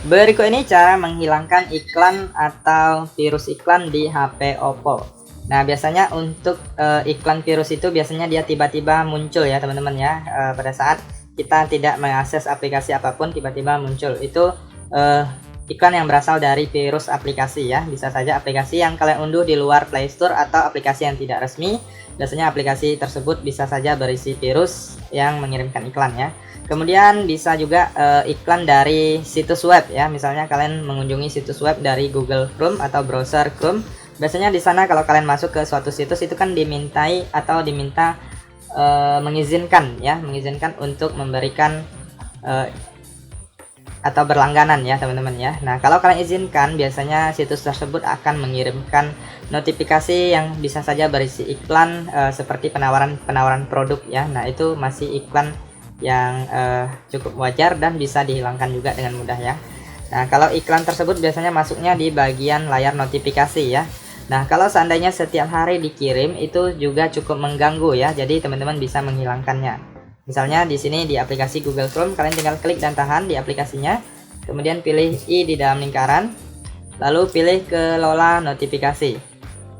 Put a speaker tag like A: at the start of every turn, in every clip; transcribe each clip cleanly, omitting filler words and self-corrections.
A: Berikut ini cara menghilangkan iklan atau virus iklan di HP Oppo. Nah, biasanya untuk iklan virus itu biasanya dia tiba-tiba muncul ya teman-teman ya. Pada saat kita tidak mengakses aplikasi apapun tiba-tiba muncul. Itu iklan yang berasal dari virus aplikasi ya. Bisa saja aplikasi yang kalian unduh di luar Play Store atau aplikasi yang tidak resmi. Biasanya aplikasi tersebut bisa saja berisi virus yang mengirimkan iklan ya. Kemudian bisa juga iklan dari situs web ya. Misalnya kalian mengunjungi situs web dari Google Chrome atau browser Chrome. Biasanya di sana kalau kalian masuk ke suatu situs itu kan diminta mengizinkan ya, mengizinkan untuk memberikan atau berlangganan ya teman-teman ya. Nah, kalau kalian izinkan biasanya situs tersebut akan mengirimkan notifikasi yang bisa saja berisi iklan seperti penawaran produk ya. Nah, itu masih iklan yang cukup wajar dan bisa dihilangkan juga dengan mudah ya. Nah, kalau iklan tersebut biasanya masuknya di bagian layar notifikasi ya. Nah, kalau seandainya setiap hari dikirim itu juga cukup mengganggu ya. Jadi teman-teman bisa menghilangkannya. Misalnya di sini di aplikasi Google Chrome kalian tinggal klik dan tahan di aplikasinya. Kemudian pilih I di dalam lingkaran. Lalu pilih kelola notifikasi.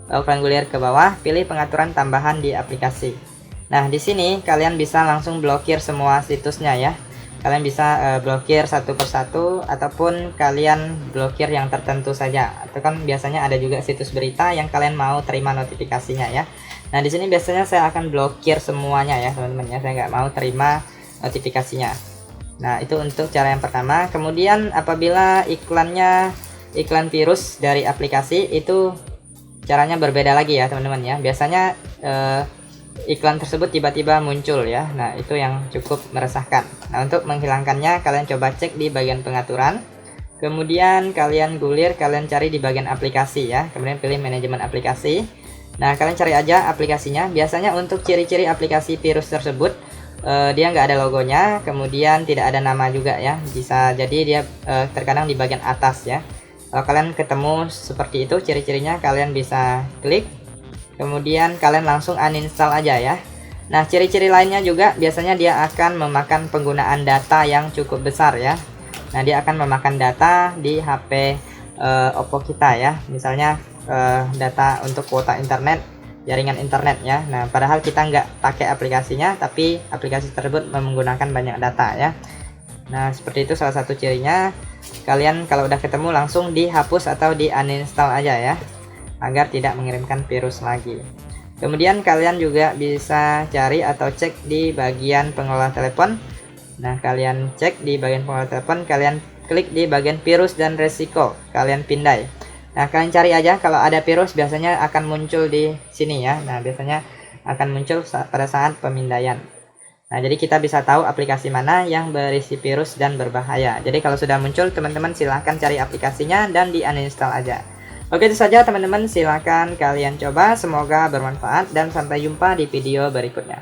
A: Lalu kalian gulir ke bawah, pilih pengaturan tambahan di aplikasi. Nah, di sini kalian bisa langsung blokir semua situsnya ya. Kalian bisa blokir satu persatu ataupun kalian blokir yang tertentu saja. Atau kan biasanya ada juga situs berita yang kalian mau terima notifikasinya ya. Nah, di sini biasanya saya akan blokir semuanya ya, teman-teman ya. Saya nggak mau terima notifikasinya. Nah, itu untuk cara yang pertama. Kemudian apabila iklan virus dari aplikasi itu caranya berbeda lagi ya, teman-teman ya. Biasanya iklan tersebut tiba-tiba muncul ya. Nah, itu yang cukup meresahkan. Nah, untuk menghilangkannya kalian coba cek di bagian pengaturan. Kemudian kalian gulir, kalian cari di bagian aplikasi ya. Kemudian pilih manajemen aplikasi. Nah, kalian cari aja aplikasinya. Biasanya untuk ciri-ciri aplikasi virus tersebut dia nggak ada logonya, kemudian tidak ada nama juga ya. Bisa jadi dia terkadang di bagian atas ya. Kalau kalian ketemu seperti itu ciri-cirinya, kalian bisa klik. Kemudian kalian langsung uninstall aja ya. Nah, ciri-ciri lainnya juga biasanya dia akan memakan penggunaan data yang cukup besar ya. Nah, dia akan memakan data di HP Oppo kita ya. Misalnya data untuk kuota internet, jaringan internet ya. Nah, padahal kita nggak pakai aplikasinya, tapi aplikasi tersebut menggunakan banyak data ya. Nah, seperti itu salah satu cirinya. Kalian kalau udah ketemu langsung dihapus atau di uninstall aja ya, agar tidak mengirimkan virus lagi. Kemudian kalian juga bisa cari atau cek di bagian pengelola telepon. Nah, kalian cek di bagian pengelola telepon, kalian klik di bagian virus dan resiko, kalian pindai. Nah, kalian cari aja kalau ada virus biasanya akan muncul di sini ya. Nah, biasanya akan muncul pada saat pemindaian. Nah, jadi kita bisa tahu aplikasi mana yang berisi virus dan berbahaya. Jadi kalau sudah muncul, teman-teman silahkan cari aplikasinya dan di uninstall aja. Oke, itu saja teman-teman, silahkan kalian coba, semoga bermanfaat dan sampai jumpa di video berikutnya.